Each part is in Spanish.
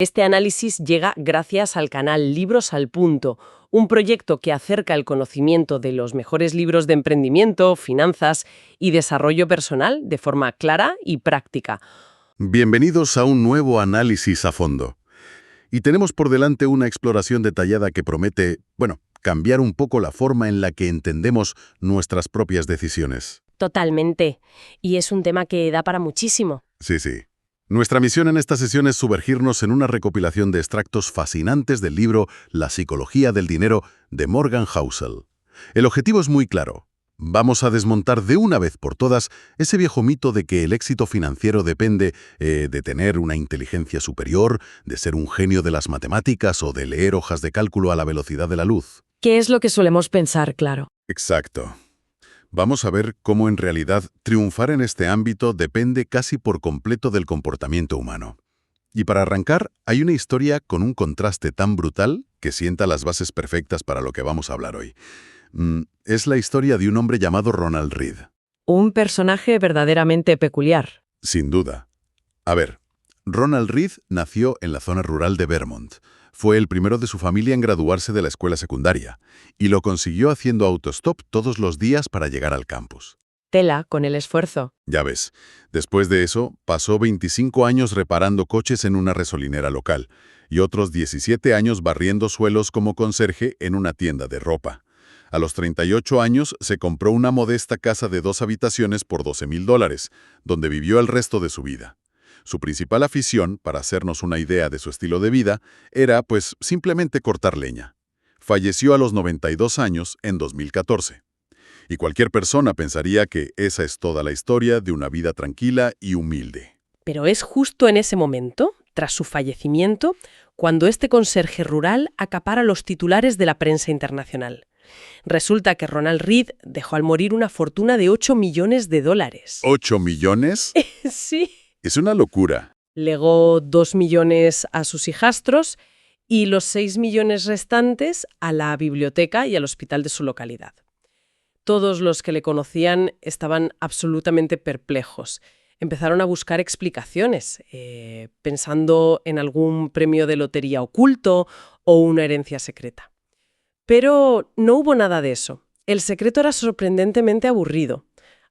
Este análisis llega gracias al canal Libros al Punto, un proyecto que acerca el conocimiento de los mejores libros de emprendimiento, finanzas y desarrollo personal de forma clara y práctica. Bienvenidos a un nuevo análisis a fondo. Y tenemos por delante una exploración detallada que promete, cambiar un poco la forma en la que entendemos nuestras propias decisiones. Totalmente. Y es un tema que da para muchísimo. Sí. Nuestra misión en esta sesión es sumergirnos en una recopilación de extractos fascinantes del libro La psicología del dinero de Morgan Housel. El objetivo es muy claro. Vamos a desmontar de una vez por todas ese viejo mito de que el éxito financiero depende de tener una inteligencia superior, de ser un genio de las matemáticas o de leer hojas de cálculo a la velocidad de la luz. ¿Qué es lo que solemos pensar, claro? Exacto. Vamos a ver cómo en realidad triunfar en este ámbito depende casi por completo del comportamiento humano. Y para arrancar, hay una historia con un contraste tan brutal que sienta las bases perfectas para lo que vamos a hablar hoy. Es la historia de un hombre llamado Ronald Read. Un personaje verdaderamente peculiar. Sin duda. A ver, Ronald Read nació en la zona rural de Vermont. Fue el primero de su familia en graduarse de la escuela secundaria y lo consiguió haciendo autostop todos los días para llegar al campus. Tela con el esfuerzo. Ya ves, después de eso, pasó 25 años reparando coches en una resolinera local y otros 17 años barriendo suelos como conserje en una tienda de ropa. A los 38 años se compró una modesta casa de 2 habitaciones por $12,000, donde vivió el resto de su vida. Su principal afición, para hacernos una idea de su estilo de vida, era, simplemente cortar leña. Falleció a los 92 años en 2014. Y cualquier persona pensaría que esa es toda la historia de una vida tranquila y humilde. Pero es justo en ese momento, tras su fallecimiento, cuando este conserje rural acapara los titulares de la prensa internacional. Resulta que Ronald Read dejó al morir una fortuna de $8 millones. ¿8 millones? Sí. Es una locura. Legó 2 millones a sus hijastros y los 6 millones restantes a la biblioteca y al hospital de su localidad. Todos los que le conocían estaban absolutamente perplejos. Empezaron a buscar explicaciones, pensando en algún premio de lotería oculto o una herencia secreta. Pero no hubo nada de eso. El secreto era sorprendentemente aburrido.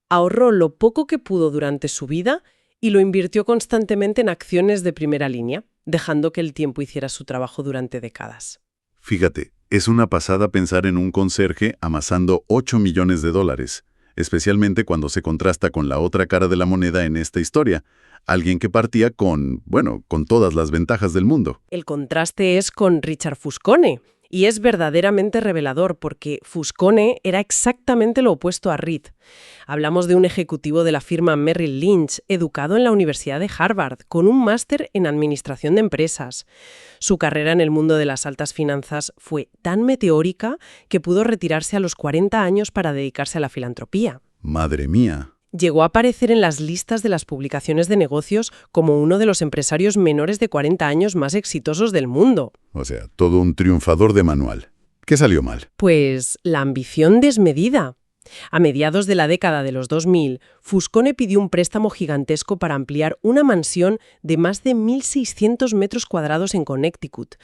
Ahorró lo poco que pudo durante su vida y lo invirtió constantemente en acciones de primera línea, dejando que el tiempo hiciera su trabajo durante décadas. Fíjate, es una pasada pensar en un conserje amasando $8 millones, especialmente cuando se contrasta con la otra cara de la moneda en esta historia, alguien que partía con todas las ventajas del mundo. El contraste es con Richard Fuscone, y es verdaderamente revelador porque Fuscone era exactamente lo opuesto a Read. Hablamos de un ejecutivo de la firma Merrill Lynch, educado en la Universidad de Harvard, con un máster en Administración de Empresas. Su carrera en el mundo de las altas finanzas fue tan meteórica que pudo retirarse a los 40 años para dedicarse a la filantropía. ¡Madre mía! Llegó a aparecer en las listas de las publicaciones de negocios como uno de los empresarios menores de 40 años más exitosos del mundo. O sea, todo un triunfador de manual. ¿Qué salió mal? Pues la ambición desmedida. A mediados de la década de los 2000, Fuscone pidió un préstamo gigantesco para ampliar una mansión de más de 1.600 metros cuadrados en Connecticut.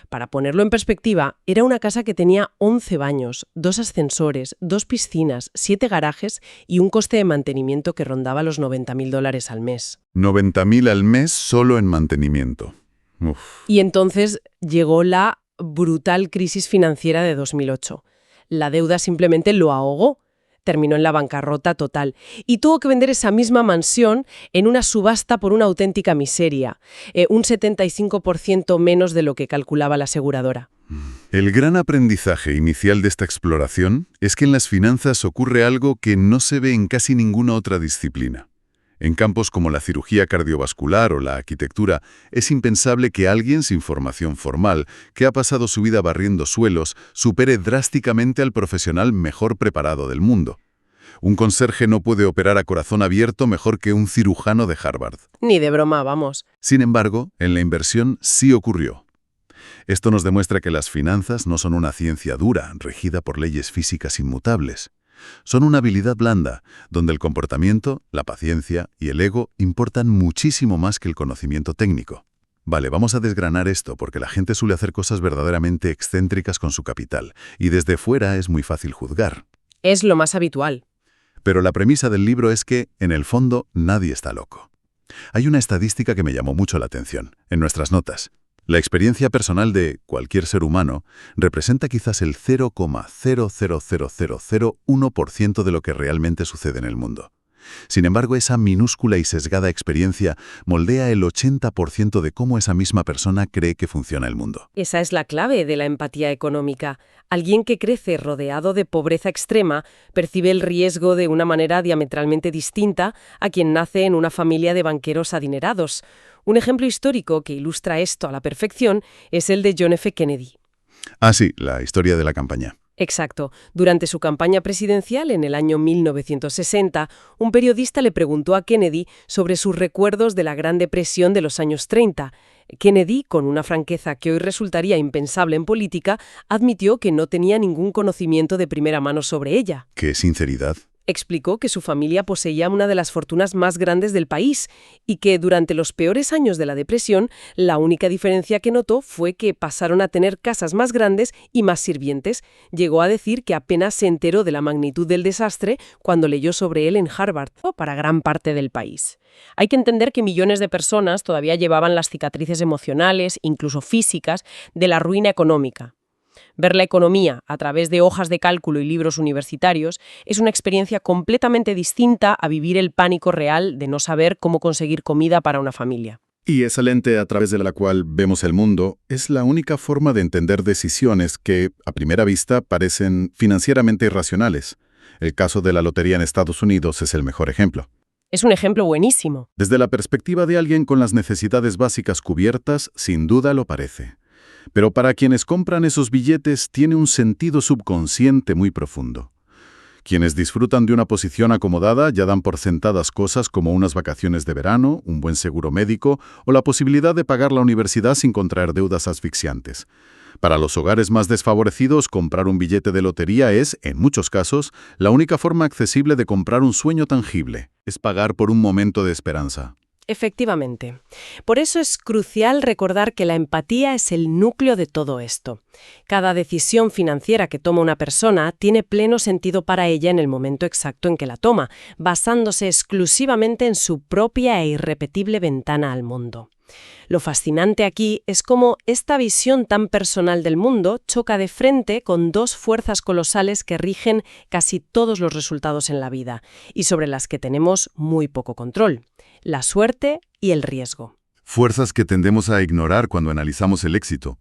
Para ponerlo en perspectiva, era una casa que tenía 11 baños, 2 ascensores, 2 piscinas, 7 garajes y un coste de mantenimiento que rondaba los $90,000 al mes. $90,000 al mes solo en mantenimiento. Uf. Y entonces llegó la brutal crisis financiera de 2008. La deuda simplemente lo ahogó. Terminó en la bancarrota total y tuvo que vender esa misma mansión en una subasta por una auténtica miseria, un 75% menos de lo que calculaba la aseguradora. El gran aprendizaje inicial de esta exploración es que en las finanzas ocurre algo que no se ve en casi ninguna otra disciplina. En campos como la cirugía cardiovascular o la arquitectura, es impensable que alguien sin formación formal, que ha pasado su vida barriendo suelos, supere drásticamente al profesional mejor preparado del mundo. Un conserje no puede operar a corazón abierto mejor que un cirujano de Harvard. Ni de broma, vamos. Sin embargo, en la inversión sí ocurrió. Esto nos demuestra que las finanzas no son una ciencia dura, regida por leyes físicas inmutables. Son una habilidad blanda, donde el comportamiento, la paciencia y el ego importan muchísimo más que el conocimiento técnico. Vale, vamos a desgranar esto, porque la gente suele hacer cosas verdaderamente excéntricas con su capital, y desde fuera es muy fácil juzgar. Es lo más habitual. Pero la premisa del libro es que, en el fondo, nadie está loco. Hay una estadística que me llamó mucho la atención, en nuestras notas. La experiencia personal de cualquier ser humano representa quizás el 0,00001% de lo que realmente sucede en el mundo. Sin embargo, esa minúscula y sesgada experiencia moldea el 80% de cómo esa misma persona cree que funciona el mundo. Esa es la clave de la empatía económica. Alguien que crece rodeado de pobreza extrema percibe el riesgo de una manera diametralmente distinta a quien nace en una familia de banqueros adinerados. Un ejemplo histórico que ilustra esto a la perfección es el de John F. Kennedy. Ah, sí, la historia de la campaña. Exacto. Durante su campaña presidencial en el año 1960, un periodista le preguntó a Kennedy sobre sus recuerdos de la Gran Depresión de los años 30. Kennedy, con una franqueza que hoy resultaría impensable en política, admitió que no tenía ningún conocimiento de primera mano sobre ella. ¡Qué sinceridad! Explicó que su familia poseía una de las fortunas más grandes del país y que durante los peores años de la depresión, la única diferencia que notó fue que pasaron a tener casas más grandes y más sirvientes. Llegó a decir que apenas se enteró de la magnitud del desastre cuando leyó sobre él en Harvard, para gran parte del país. Hay que entender que millones de personas todavía llevaban las cicatrices emocionales, incluso físicas, de la ruina económica. Ver la economía a través de hojas de cálculo y libros universitarios es una experiencia completamente distinta a vivir el pánico real de no saber cómo conseguir comida para una familia. Y esa lente a través de la cual vemos el mundo es la única forma de entender decisiones que, a primera vista, parecen financieramente irracionales. El caso de la lotería en Estados Unidos es el mejor ejemplo. Es un ejemplo buenísimo. Desde la perspectiva de alguien con las necesidades básicas cubiertas, sin duda lo parece. Pero para quienes compran esos billetes tiene un sentido subconsciente muy profundo. Quienes disfrutan de una posición acomodada ya dan por sentadas cosas como unas vacaciones de verano, un buen seguro médico o la posibilidad de pagar la universidad sin contraer deudas asfixiantes. Para los hogares más desfavorecidos, comprar un billete de lotería es, en muchos casos, la única forma accesible de comprar un sueño tangible. Es pagar por un momento de esperanza. Efectivamente. Por eso es crucial recordar que la empatía es el núcleo de todo esto. Cada decisión financiera que toma una persona tiene pleno sentido para ella en el momento exacto en que la toma, basándose exclusivamente en su propia e irrepetible ventana al mundo. Lo fascinante aquí es cómo esta visión tan personal del mundo choca de frente con dos fuerzas colosales que rigen casi todos los resultados en la vida y sobre las que tenemos muy poco control: la suerte y el riesgo. Fuerzas que tendemos a ignorar cuando analizamos el éxito.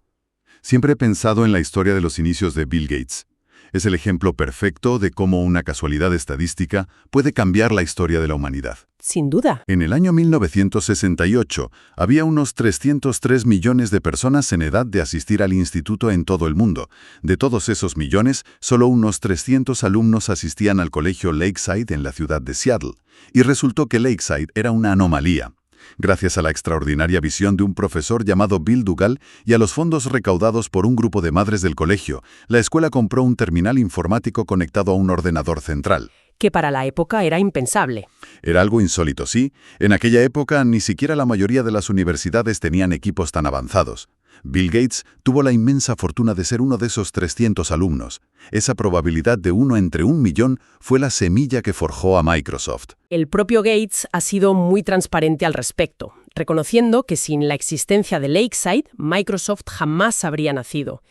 Siempre he pensado en la historia de los inicios de Bill Gates. Es el ejemplo perfecto de cómo una casualidad estadística puede cambiar la historia de la humanidad. Sin duda. En el año 1968, había unos 303 millones de personas en edad de asistir al instituto en todo el mundo. De todos esos millones, solo unos 300 alumnos asistían al colegio Lakeside en la ciudad de Seattle. Y resultó que Lakeside era una anomalía. Gracias a la extraordinaria visión de un profesor llamado Bill Dugal y a los fondos recaudados por un grupo de madres del colegio, la escuela compró un terminal informático conectado a un ordenador central. Que para la época era impensable. Era algo insólito, sí. En aquella época ni siquiera la mayoría de las universidades tenían equipos tan avanzados. Bill Gates tuvo la inmensa fortuna de ser uno de esos 300 alumnos. Esa probabilidad de 1 entre 1.000.000 fue la semilla que forjó a Microsoft. El propio Gates ha sido muy transparente al respecto, reconociendo que sin la existencia de Lakeside, Microsoft jamás habría nacido.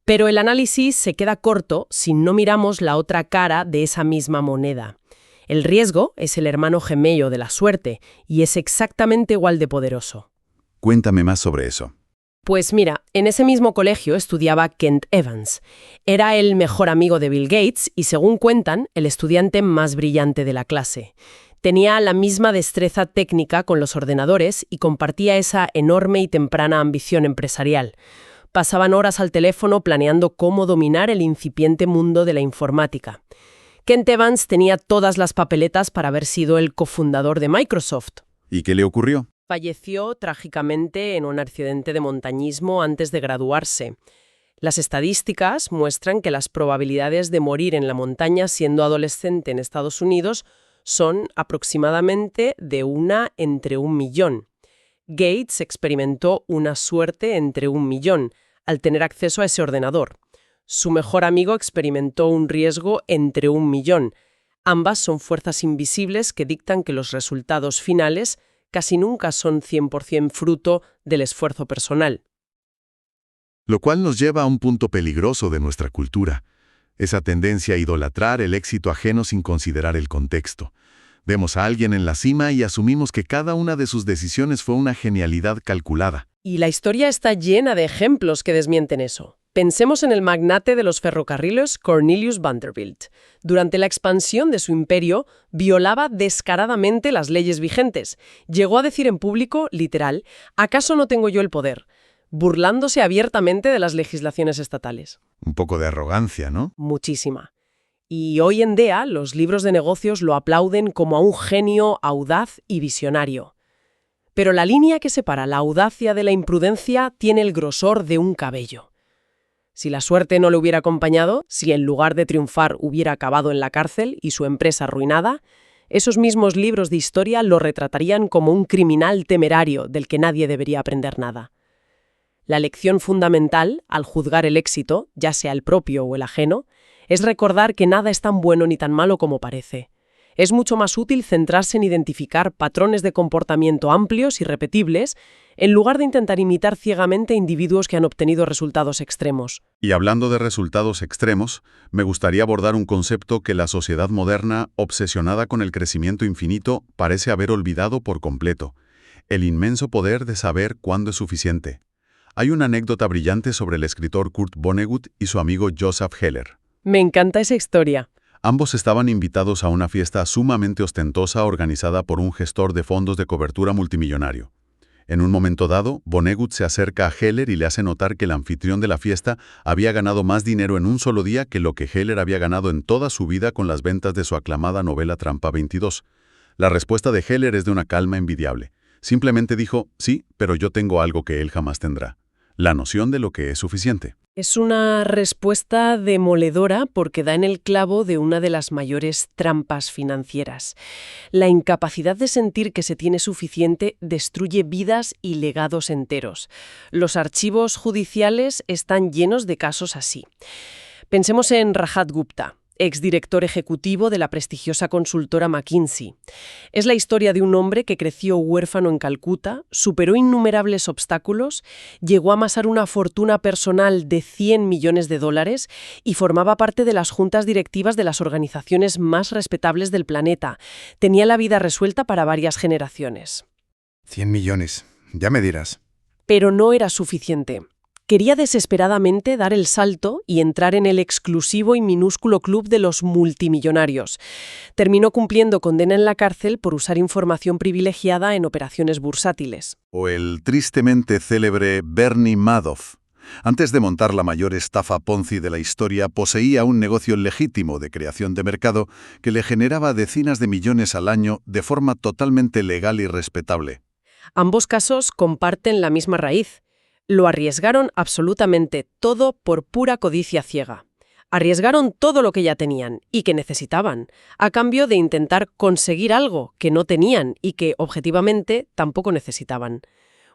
Pero el análisis se queda corto si no miramos la otra cara de esa misma moneda. El riesgo es el hermano gemelo de la suerte y es exactamente igual de poderoso. Cuéntame más sobre eso. Pues mira, en ese mismo colegio estudiaba Kent Evans. Era el mejor amigo de Bill Gates y, según cuentan, el estudiante más brillante de la clase. Tenía la misma destreza técnica con los ordenadores y compartía esa enorme y temprana ambición empresarial. Pasaban horas al teléfono planeando cómo dominar el incipiente mundo de la informática. Kent Evans tenía todas las papeletas para haber sido el cofundador de Microsoft. ¿Y qué le ocurrió? Falleció trágicamente en un accidente de montañismo antes de graduarse. Las estadísticas muestran que las probabilidades de morir en la montaña siendo adolescente en Estados Unidos son aproximadamente de 1 entre 1.000.000. Gates experimentó una suerte entre 1.000.000 al tener acceso a ese ordenador. Su mejor amigo experimentó un riesgo entre 1.000.000. Ambas son fuerzas invisibles que dictan que los resultados finales casi nunca son 100% fruto del esfuerzo personal. Lo cual nos lleva a un punto peligroso de nuestra cultura, esa tendencia a idolatrar el éxito ajeno sin considerar el contexto. Vemos a alguien en la cima y asumimos que cada una de sus decisiones fue una genialidad calculada. Y la historia está llena de ejemplos que desmienten eso. Pensemos en el magnate de los ferrocarriles Cornelius Vanderbilt. Durante la expansión de su imperio, violaba descaradamente las leyes vigentes. Llegó a decir en público, literal, ¿acaso no tengo yo el poder?, burlándose abiertamente de las legislaciones estatales. Un poco de arrogancia, ¿no? Muchísima. Y hoy en día los libros de negocios lo aplauden como a un genio audaz y visionario. Pero la línea que separa la audacia de la imprudencia tiene el grosor de un cabello. Si la suerte no le hubiera acompañado, si en lugar de triunfar hubiera acabado en la cárcel y su empresa arruinada, esos mismos libros de historia lo retratarían como un criminal temerario del que nadie debería aprender nada. La lección fundamental, al juzgar el éxito, ya sea el propio o el ajeno, es recordar que nada es tan bueno ni tan malo como parece. Es mucho más útil centrarse en identificar patrones de comportamiento amplios y repetibles, en lugar de intentar imitar ciegamente individuos que han obtenido resultados extremos. Y hablando de resultados extremos, me gustaría abordar un concepto que la sociedad moderna, obsesionada con el crecimiento infinito, parece haber olvidado por completo: el inmenso poder de saber cuándo es suficiente. Hay una anécdota brillante sobre el escritor Kurt Vonnegut y su amigo Joseph Heller. Me encanta esa historia. Ambos estaban invitados a una fiesta sumamente ostentosa organizada por un gestor de fondos de cobertura multimillonario. En un momento dado, Vonnegut se acerca a Heller y le hace notar que el anfitrión de la fiesta había ganado más dinero en un solo día que lo que Heller había ganado en toda su vida con las ventas de su aclamada novela Trampa 22. La respuesta de Heller es de una calma envidiable. Simplemente dijo, sí, pero yo tengo algo que él jamás tendrá: la noción de lo que es suficiente. Es una respuesta demoledora porque da en el clavo de una de las mayores trampas financieras. La incapacidad de sentir que se tiene suficiente destruye vidas y legados enteros. Los archivos judiciales están llenos de casos así. Pensemos en Rajat Gupta, exdirector ejecutivo de la prestigiosa consultora McKinsey. Es la historia de un hombre que creció huérfano en Calcuta, superó innumerables obstáculos, llegó a amasar una fortuna personal de $100 millones y formaba parte de las juntas directivas de las organizaciones más respetables del planeta. Tenía la vida resuelta para varias generaciones. 100 millones, ya me dirás. Pero no era suficiente. Quería desesperadamente dar el salto y entrar en el exclusivo y minúsculo club de los multimillonarios. Terminó cumpliendo condena en la cárcel por usar información privilegiada en operaciones bursátiles. O el tristemente célebre Bernie Madoff. Antes de montar la mayor estafa Ponzi de la historia, poseía un negocio legítimo de creación de mercado que le generaba decenas de millones al año de forma totalmente legal y respetable. Ambos casos comparten la misma raíz. Lo arriesgaron absolutamente todo por pura codicia ciega. Arriesgaron todo lo que ya tenían y que necesitaban, a cambio de intentar conseguir algo que no tenían y que, objetivamente, tampoco necesitaban.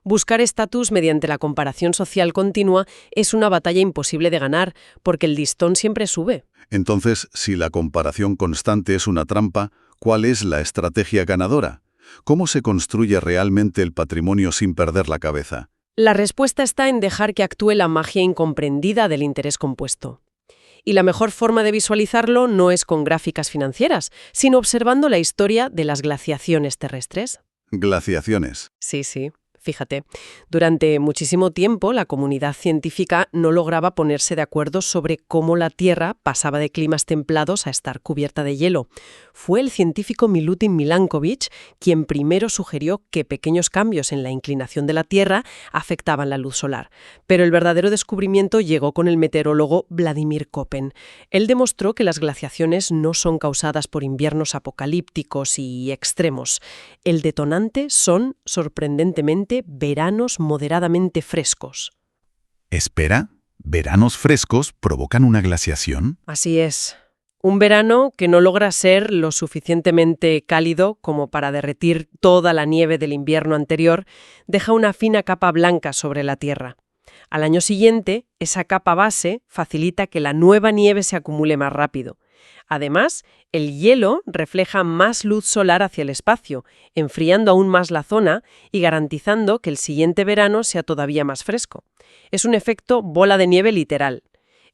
Buscar estatus mediante la comparación social continua es una batalla imposible de ganar, porque el listón siempre sube. Entonces, si la comparación constante es una trampa, ¿cuál es la estrategia ganadora? ¿Cómo se construye realmente el patrimonio sin perder la cabeza? La respuesta está en dejar que actúe la magia incomprendida del interés compuesto. Y la mejor forma de visualizarlo no es con gráficas financieras, sino observando la historia de las glaciaciones terrestres. Glaciaciones. Sí. Fíjate, durante muchísimo tiempo la comunidad científica no lograba ponerse de acuerdo sobre cómo la Tierra pasaba de climas templados a estar cubierta de hielo. Fue el científico Milutin Milankovitch quien primero sugirió que pequeños cambios en la inclinación de la Tierra afectaban la luz solar. Pero el verdadero descubrimiento llegó con el meteorólogo Vladimir Köppen. Él demostró que las glaciaciones no son causadas por inviernos apocalípticos y extremos. El detonante son, sorprendentemente, veranos moderadamente frescos. Espera, ¿veranos frescos provocan una glaciación? Así es. Un verano que no logra ser lo suficientemente cálido como para derretir toda la nieve del invierno anterior, deja una fina capa blanca sobre la Tierra. Al año siguiente, esa capa base facilita que la nueva nieve se acumule más rápido. Además, el hielo refleja más luz solar hacia el espacio, enfriando aún más la zona y garantizando que el siguiente verano sea todavía más fresco. Es un efecto bola de nieve literal.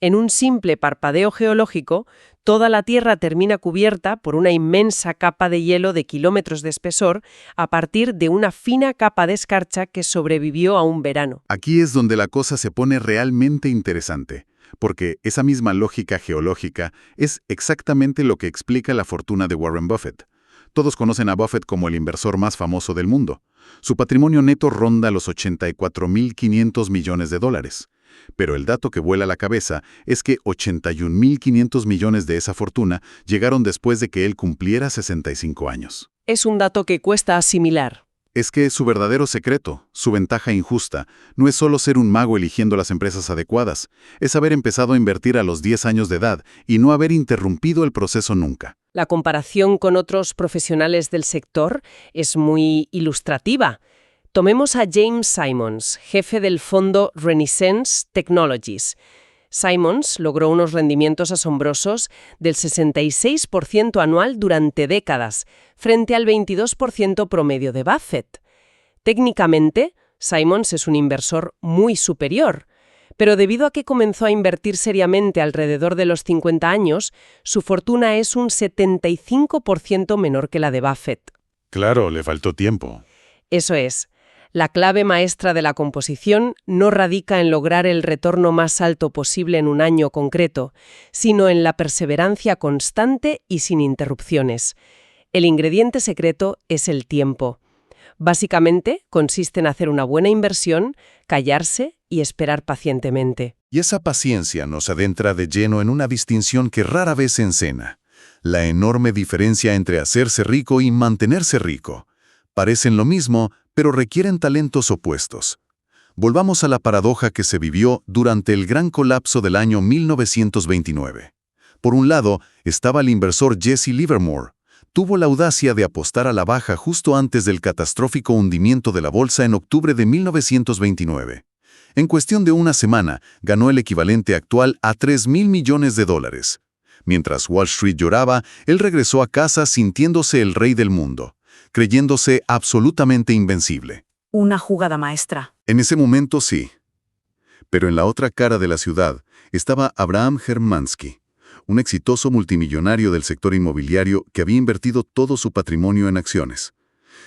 En un simple parpadeo geológico, toda la Tierra termina cubierta por una inmensa capa de hielo de kilómetros de espesor a partir de una fina capa de escarcha que sobrevivió a un verano. Aquí es donde la cosa se pone realmente interesante, porque esa misma lógica geológica es exactamente lo que explica la fortuna de Warren Buffett. Todos conocen a Buffett como el inversor más famoso del mundo. Su patrimonio neto ronda los 84.500 millones de dólares. Pero el dato que vuela la cabeza es que 81.500 millones de esa fortuna llegaron después de que él cumpliera 65 años. Es un dato que cuesta asimilar. Es que su verdadero secreto, su ventaja injusta, no es solo ser un mago eligiendo las empresas adecuadas, es haber empezado a invertir a los 10 años de edad y no haber interrumpido el proceso nunca. La comparación con otros profesionales del sector es muy ilustrativa. Tomemos a James Simons, jefe del fondo Renaissance Technologies. Simons logró unos rendimientos asombrosos del 66% anual durante décadas, frente al 22% promedio de Buffett. Técnicamente, Simons es un inversor muy superior, pero debido a que comenzó a invertir seriamente alrededor de los 50 años, su fortuna es un 75% menor que la de Buffett. Claro, le faltó tiempo. Eso es. La clave maestra de la composición no radica en lograr el retorno más alto posible en un año concreto, sino en la perseverancia constante y sin interrupciones. El ingrediente secreto es el tiempo. Básicamente, consiste en hacer una buena inversión, callarse y esperar pacientemente. Y esa paciencia nos adentra de lleno en una distinción que rara vez se encena: la enorme diferencia entre hacerse rico y mantenerse rico. Parecen lo mismo, pero requieren talentos opuestos. Volvamos a la paradoja que se vivió durante el gran colapso del año 1929. Por un lado, estaba el inversor Jesse Livermore. Tuvo la audacia de apostar a la baja justo antes del catastrófico hundimiento de la bolsa en octubre de 1929. En cuestión de una semana, ganó el equivalente actual a 3.000 millones de dólares. Mientras Wall Street lloraba, él regresó a casa sintiéndose el rey del mundo, creyéndose absolutamente invencible. Una jugada maestra. En ese momento sí. Pero en la otra cara de la ciudad estaba Abraham Hermansky, un exitoso multimillonario del sector inmobiliario que había invertido todo su patrimonio en acciones.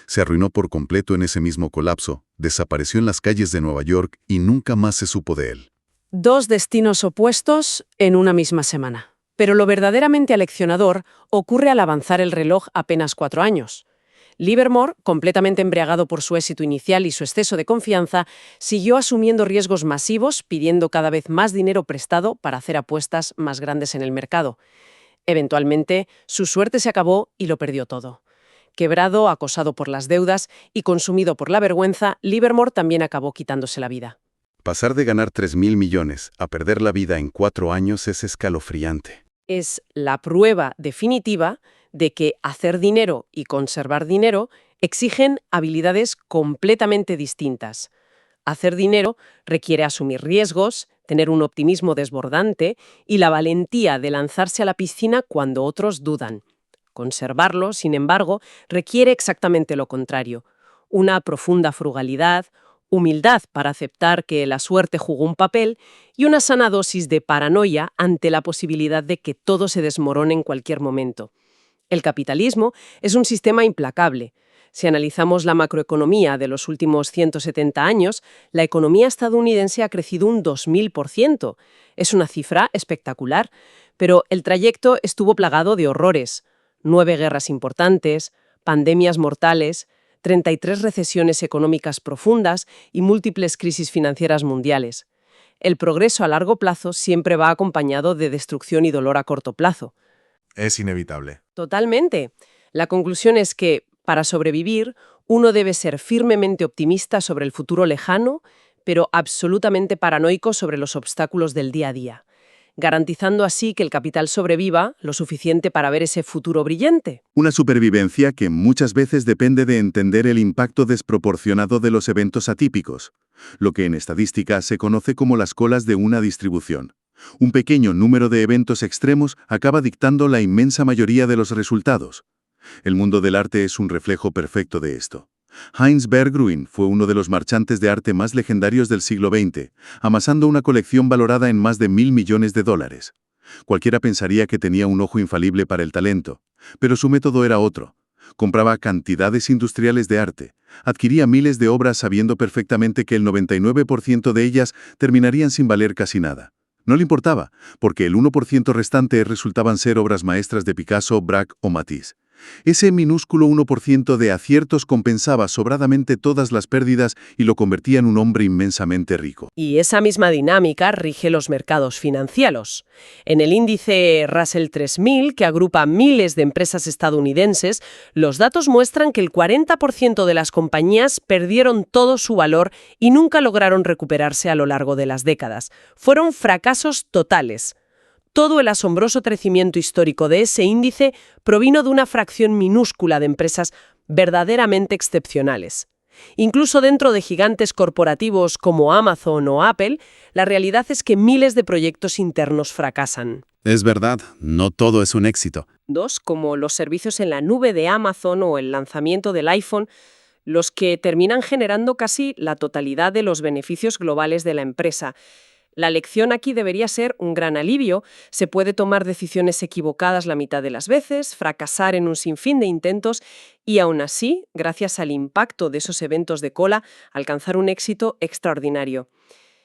Se arruinó por completo en ese mismo colapso, desapareció en las calles de Nueva York y nunca más se supo de él. Dos destinos opuestos en una misma semana. Pero lo verdaderamente aleccionador ocurre al avanzar el reloj apenas 4 años. Livermore, completamente embriagado por su éxito inicial y su exceso de confianza, siguió asumiendo riesgos masivos, pidiendo cada vez más dinero prestado para hacer apuestas más grandes en el mercado. Eventualmente, su suerte se acabó y lo perdió todo. Quebrado, acosado por las deudas y consumido por la vergüenza, Livermore también acabó quitándose la vida. Pasar de ganar 3.000 millones a perder la vida en 4 años es escalofriante. Es la prueba definitiva de que hacer dinero y conservar dinero exigen habilidades completamente distintas. Hacer dinero requiere asumir riesgos, tener un optimismo desbordante y la valentía de lanzarse a la piscina cuando otros dudan. Conservarlo, sin embargo, requiere exactamente lo contrario: una profunda frugalidad, humildad para aceptar que la suerte jugó un papel y una sana dosis de paranoia ante la posibilidad de que todo se desmorone en cualquier momento. El capitalismo es un sistema implacable. Si analizamos la macroeconomía de los últimos 170 años, la economía estadounidense ha crecido un 2000%. Es una cifra espectacular, pero el trayecto estuvo plagado de horrores: 9 guerras importantes, pandemias mortales, 33 recesiones económicas profundas y múltiples crisis financieras mundiales. El progreso a largo plazo siempre va acompañado de destrucción y dolor a corto plazo. Es inevitable. Totalmente. La conclusión es que, para sobrevivir, uno debe ser firmemente optimista sobre el futuro lejano, pero absolutamente paranoico sobre los obstáculos del día a día. garantizando así que el capital sobreviva lo suficiente para ver ese futuro brillante. Una supervivencia que muchas veces depende de entender el impacto desproporcionado de los eventos atípicos, lo que en estadística se conoce como las colas de una distribución. Un pequeño número de eventos extremos acaba dictando la inmensa mayoría de los resultados. El mundo del arte es un reflejo perfecto de esto. Heinz Berggruen fue uno de los marchantes de arte más legendarios del siglo XX, amasando una colección valorada en más de $1.000 millones. Cualquiera pensaría que tenía un ojo infalible para el talento, pero su método era otro. Compraba cantidades industriales de arte, adquiría miles de obras sabiendo perfectamente que el 99% de ellas terminarían sin valer casi nada. No le importaba, porque el 1% restante resultaban ser obras maestras de Picasso, Braque o Matisse. Ese minúsculo 1% de aciertos compensaba sobradamente todas las pérdidas y lo convertía en un hombre inmensamente rico. Y esa misma dinámica rige los mercados financieros. En el índice Russell 3000, que agrupa miles de empresas estadounidenses, los datos muestran que el 40% de las compañías perdieron todo su valor y nunca lograron recuperarse a lo largo de las décadas. Fueron fracasos totales. Todo el asombroso crecimiento histórico de ese índice provino de una fracción minúscula de empresas verdaderamente excepcionales. Incluso dentro de gigantes corporativos como Amazon o Apple, la realidad es que miles de proyectos internos fracasan. Es verdad, no todo es un éxito. Como los servicios en la nube de Amazon o el lanzamiento del iPhone, los que terminan generando casi la totalidad de los beneficios globales de la empresa. La lección aquí debería ser un gran alivio. Se puede tomar decisiones equivocadas la mitad de las veces, fracasar en un sinfín de intentos y aún así, gracias al impacto de esos eventos de cola, alcanzar un éxito extraordinario.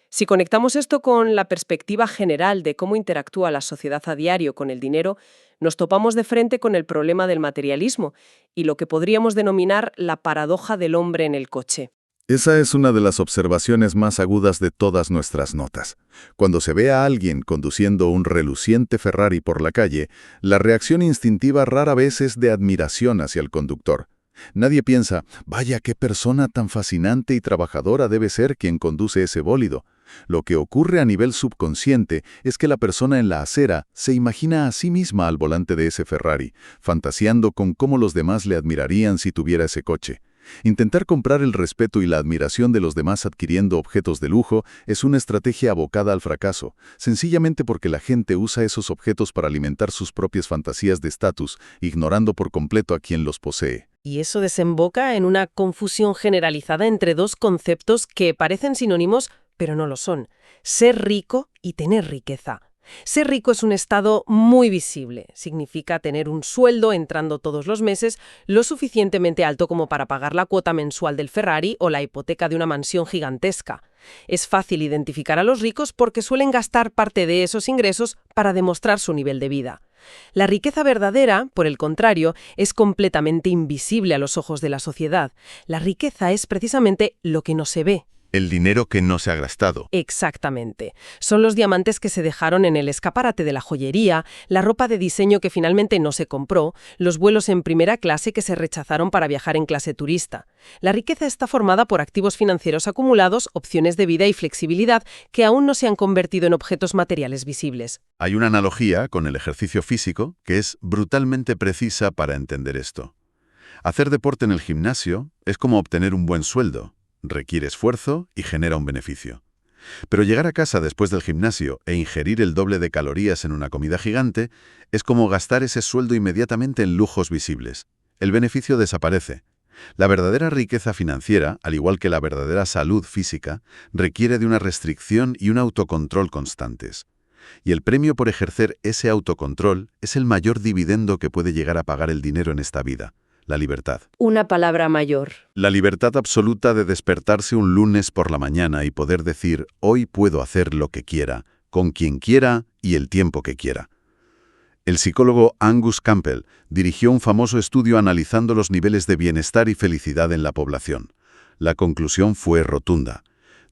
Si conectamos esto con la perspectiva general de cómo interactúa la sociedad a diario con el dinero, nos topamos de frente con el problema del materialismo y lo que podríamos denominar la paradoja del hombre en el coche. Esa es una de las observaciones más agudas de todas nuestras notas. Cuando se ve a alguien conduciendo un reluciente Ferrari por la calle, la reacción instintiva rara vez es de admiración hacia el conductor. Nadie piensa, vaya, qué persona tan fascinante y trabajadora debe ser quien conduce ese bólido. Lo que ocurre a nivel subconsciente es que la persona en la acera se imagina a sí misma al volante de ese Ferrari, fantaseando con cómo los demás le admirarían si tuviera ese coche. Intentar comprar el respeto y la admiración de los demás adquiriendo objetos de lujo es una estrategia abocada al fracaso, sencillamente porque la gente usa esos objetos para alimentar sus propias fantasías de estatus, ignorando por completo a quien los posee. Y eso desemboca en una confusión generalizada entre dos conceptos que parecen sinónimos, pero no lo son: ser rico y tener riqueza. Ser rico es un estado muy visible. Significa tener un sueldo entrando todos los meses lo suficientemente alto como para pagar la cuota mensual del Ferrari o la hipoteca de una mansión gigantesca. Es fácil identificar a los ricos porque suelen gastar parte de esos ingresos para demostrar su nivel de vida. La riqueza verdadera, por el contrario, es completamente invisible a los ojos de la sociedad. La riqueza es precisamente lo que no se ve. El dinero que no se ha gastado. Exactamente. Son los diamantes que se dejaron en el escaparate de la joyería, la ropa de diseño que finalmente no se compró, los vuelos en primera clase que se rechazaron para viajar en clase turista. La riqueza está formada por activos financieros acumulados, opciones de vida y flexibilidad que aún no se han convertido en objetos materiales visibles. Hay una analogía con el ejercicio físico que es brutalmente precisa para entender esto. Hacer deporte en el gimnasio es como obtener un buen sueldo. Requiere esfuerzo y genera un beneficio. Pero llegar a casa después del gimnasio e ingerir el doble de calorías en una comida gigante es como gastar ese sueldo inmediatamente en lujos visibles. El beneficio desaparece. La verdadera riqueza financiera, al igual que la verdadera salud física, requiere de una restricción y un autocontrol constantes. Y el premio por ejercer ese autocontrol es el mayor dividendo que puede llegar a pagar el dinero en esta vida. La libertad. Una palabra mayor. La libertad absoluta de despertarse un lunes por la mañana y poder decir, hoy puedo hacer lo que quiera, con quien quiera y el tiempo que quiera. El psicólogo Angus Campbell dirigió un famoso estudio analizando los niveles de bienestar y felicidad en la población. La conclusión fue rotunda.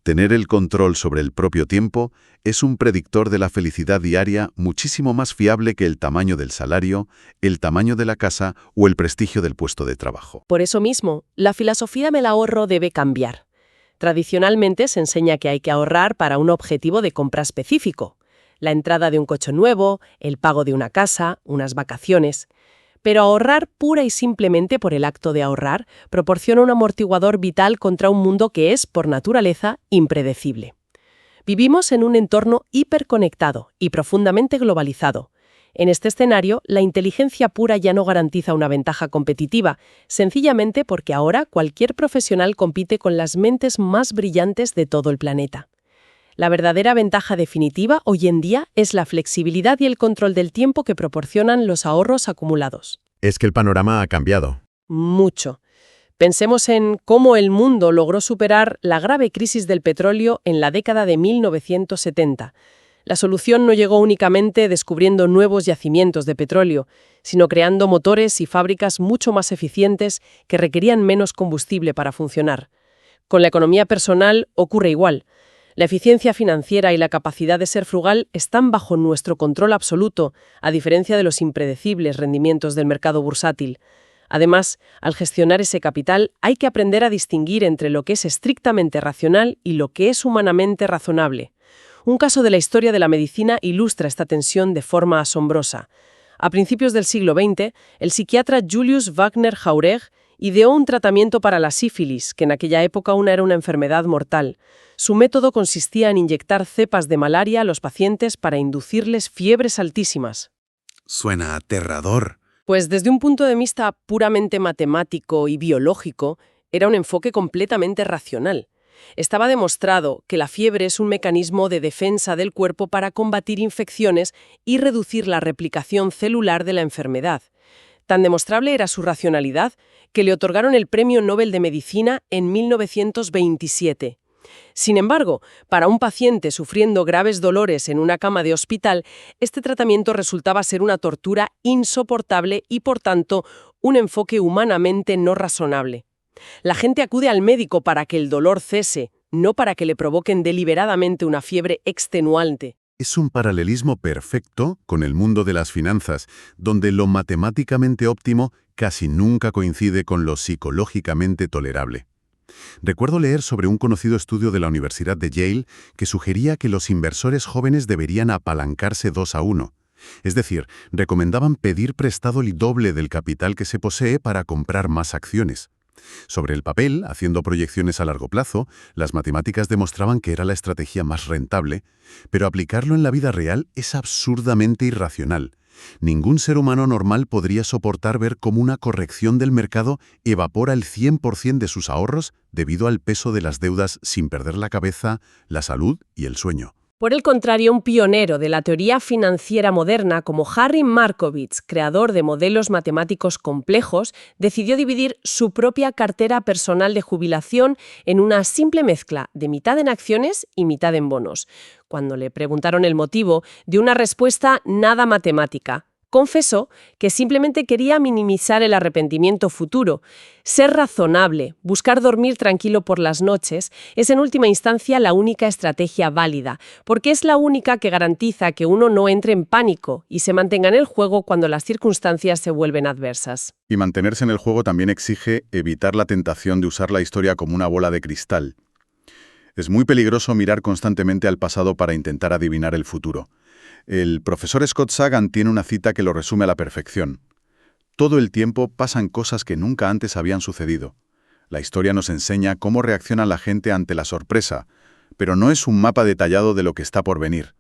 Tener el control sobre el propio tiempo es un predictor de la felicidad diaria muchísimo más fiable que el tamaño del salario, el tamaño de la casa o el prestigio del puesto de trabajo. Por eso mismo, la filosofía del ahorro debe cambiar. Tradicionalmente se enseña que hay que ahorrar para un objetivo de compra específico. la entrada de un coche nuevo, el pago de una casa, unas vacaciones. Pero ahorrar pura y simplemente por el acto de ahorrar proporciona un amortiguador vital contra un mundo que es, por naturaleza, impredecible. Vivimos en un entorno hiperconectado y profundamente globalizado. En este escenario, la inteligencia pura ya no garantiza una ventaja competitiva, sencillamente porque ahora cualquier profesional compite con las mentes más brillantes de todo el planeta. La verdadera ventaja definitiva hoy en día es la flexibilidad y el control del tiempo que proporcionan los ahorros acumulados. Es que el panorama ha cambiado. Mucho. Pensemos en cómo el mundo logró superar la grave crisis del petróleo en la década de 1970. La solución no llegó únicamente descubriendo nuevos yacimientos de petróleo, sino creando motores y fábricas mucho más eficientes que requerían menos combustible para funcionar. Con la economía personal ocurre igual. La eficiencia financiera y la capacidad de ser frugal están bajo nuestro control absoluto, a diferencia de los impredecibles rendimientos del mercado bursátil. Además, al gestionar ese capital hay que aprender a distinguir entre lo que es estrictamente racional y lo que es humanamente razonable. Un caso de la historia de la medicina ilustra esta tensión de forma asombrosa. A principios del siglo XX, el psiquiatra Julius Wagner Jauregg ideó un tratamiento para la sífilis, que en aquella época aún era una enfermedad mortal. Su método consistía en inyectar cepas de malaria a los pacientes para inducirles fiebres altísimas. Suena aterrador. Pues desde un punto de vista puramente matemático y biológico, era un enfoque completamente racional. Estaba demostrado que la fiebre es un mecanismo de defensa del cuerpo para combatir infecciones y reducir la replicación celular de la enfermedad. Tan demostrable era su racionalidad que le otorgaron el Premio Nobel de Medicina en 1927. Sin embargo, para un paciente sufriendo graves dolores en una cama de hospital, este tratamiento resultaba ser una tortura insoportable y, por tanto, un enfoque humanamente no razonable. La gente acude al médico para que el dolor cese, no para que le provoquen deliberadamente una fiebre extenuante. Es un paralelismo perfecto con el mundo de las finanzas, donde lo matemáticamente óptimo casi nunca coincide con lo psicológicamente tolerable. Recuerdo leer sobre un conocido estudio de la Universidad de Yale que sugería que los inversores jóvenes deberían apalancarse 2-1. Es decir, recomendaban pedir prestado el doble del capital que se posee para comprar más acciones. Sobre el papel, haciendo proyecciones a largo plazo, las matemáticas demostraban que era la estrategia más rentable, pero aplicarlo en la vida real es absurdamente irracional. Ningún ser humano normal podría soportar ver cómo una corrección del mercado evapora el 100% de sus ahorros debido al peso de las deudas sin perder la cabeza, la salud y el sueño. Por el contrario, un pionero de la teoría financiera moderna como Harry Markowitz, creador de modelos matemáticos complejos, decidió dividir su propia cartera personal de jubilación en una simple mezcla de mitad en acciones y mitad en bonos. Cuando le preguntaron el motivo, dio una respuesta nada matemática. Confesó que simplemente quería minimizar el arrepentimiento futuro. Ser razonable, buscar dormir tranquilo por las noches, es en última instancia la única estrategia válida, porque es la única que garantiza que uno no entre en pánico y se mantenga en el juego cuando las circunstancias se vuelven adversas. Y mantenerse en el juego también exige evitar la tentación de usar la historia como una bola de cristal. Es muy peligroso mirar constantemente al pasado para intentar adivinar el futuro. El profesor Scott Sagan tiene una cita que lo resume a la perfección. Todo el tiempo pasan cosas que nunca antes habían sucedido. La historia nos enseña cómo reacciona la gente ante la sorpresa, pero no es un mapa detallado de lo que está por venir.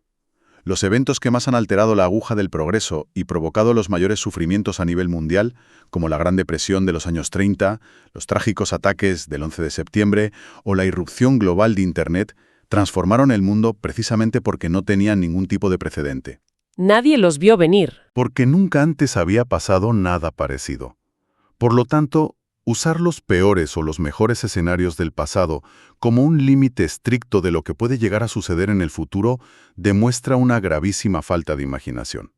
Los eventos que más han alterado la aguja del progreso y provocado los mayores sufrimientos a nivel mundial, como la Gran Depresión de los años 30, los trágicos ataques del 11 de septiembre o la irrupción global de Internet, transformaron el mundo precisamente porque no tenían ningún tipo de precedente. Nadie los vio venir. Porque nunca antes había pasado nada parecido. Por lo tanto, usar los peores o los mejores escenarios del pasado como un límite estricto de lo que puede llegar a suceder en el futuro demuestra una gravísima falta de imaginación.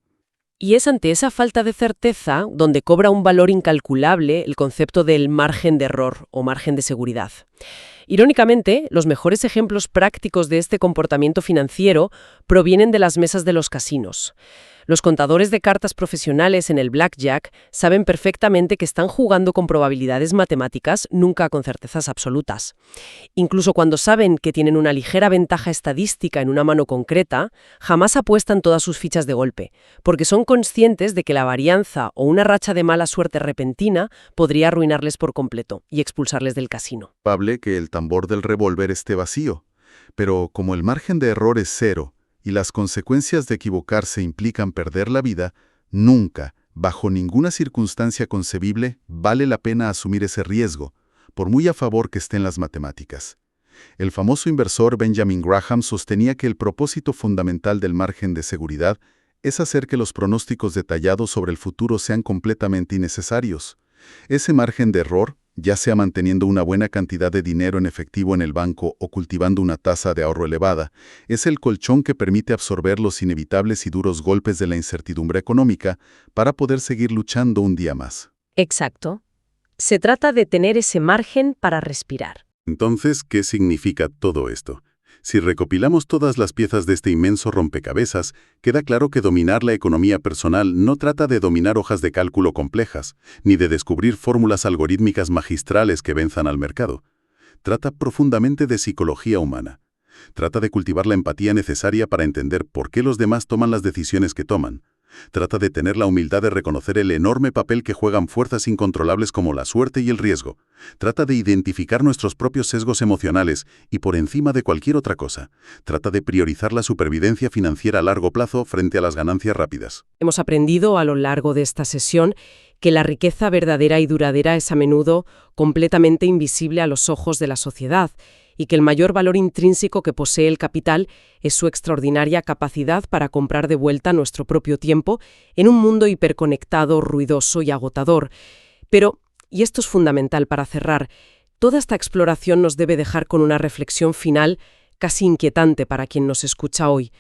Y es ante esa falta de certeza donde cobra un valor incalculable el concepto del margen de error o margen de seguridad. Irónicamente, los mejores ejemplos prácticos de este comportamiento financiero provienen de las mesas de los casinos. Los contadores de cartas profesionales en el blackjack saben perfectamente que están jugando con probabilidades matemáticas, nunca con certezas absolutas. Incluso cuando saben que tienen una ligera ventaja estadística en una mano concreta, jamás apuestan todas sus fichas de golpe, porque son conscientes de que la varianza o una racha de mala suerte repentina podría arruinarles por completo y expulsarles del casino. Probable que el tambor del revólver esté vacío, pero como el margen de error es cero y las consecuencias de equivocarse implican perder la vida, nunca, bajo ninguna circunstancia concebible, vale la pena asumir ese riesgo, por muy a favor que estén las matemáticas. El famoso inversor Benjamin Graham sostenía que el propósito fundamental del margen de seguridad es hacer que los pronósticos detallados sobre el futuro sean completamente innecesarios. Ese margen de error, ya sea manteniendo una buena cantidad de dinero en efectivo en el banco o cultivando una tasa de ahorro elevada, es el colchón que permite absorber los inevitables y duros golpes de la incertidumbre económica para poder seguir luchando un día más. Exacto. Se trata de tener ese margen para respirar. Entonces, ¿qué significa todo esto? Si recopilamos todas las piezas de este inmenso rompecabezas, queda claro que dominar la economía personal no trata de dominar hojas de cálculo complejas, ni de descubrir fórmulas algorítmicas magistrales que venzan al mercado. Trata profundamente de psicología humana. Trata de cultivar la empatía necesaria para entender por qué los demás toman las decisiones que toman. Trata de tener la humildad de reconocer el enorme papel que juegan fuerzas incontrolables como la suerte y el riesgo. Trata de identificar nuestros propios sesgos emocionales y, por encima de cualquier otra cosa, trata de priorizar la supervivencia financiera a largo plazo frente a las ganancias rápidas. Hemos aprendido a lo largo de esta sesión que la riqueza verdadera y duradera es a menudo completamente invisible a los ojos de la sociedad, y que el mayor valor intrínseco que posee el capital es su extraordinaria capacidad para comprar de vuelta nuestro propio tiempo en un mundo hiperconectado, ruidoso y agotador. Pero, y esto es fundamental para cerrar, toda esta exploración nos debe dejar con una reflexión final casi inquietante para quien nos escucha hoy.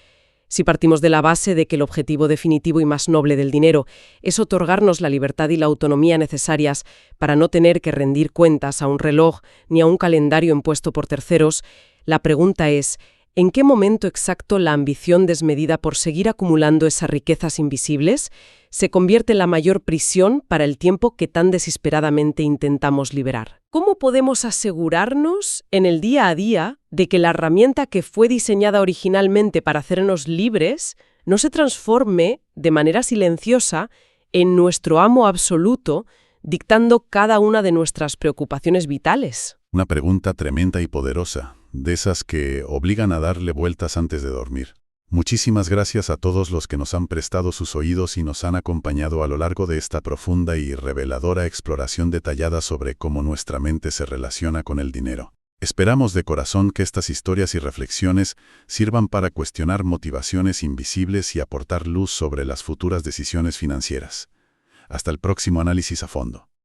Si partimos de la base de que el objetivo definitivo y más noble del dinero es otorgarnos la libertad y la autonomía necesarias para no tener que rendir cuentas a un reloj ni a un calendario impuesto por terceros, la pregunta es, ¿en qué momento exacto la ambición desmedida por seguir acumulando esas riquezas invisibles se convierte en la mayor prisión para el tiempo que tan desesperadamente intentamos liberar? ¿Cómo podemos asegurarnos en el día a día de que la herramienta que fue diseñada originalmente para hacernos libres no se transforme de manera silenciosa en nuestro amo absoluto, dictando cada una de nuestras preocupaciones vitales? Una pregunta tremenda y poderosa, de esas que obligan a darle vueltas antes de dormir. Muchísimas gracias a todos los que nos han prestado sus oídos y nos han acompañado a lo largo de esta profunda y reveladora exploración detallada sobre cómo nuestra mente se relaciona con el dinero. Esperamos de corazón que estas historias y reflexiones sirvan para cuestionar motivaciones invisibles y aportar luz sobre las futuras decisiones financieras. Hasta el próximo análisis a fondo.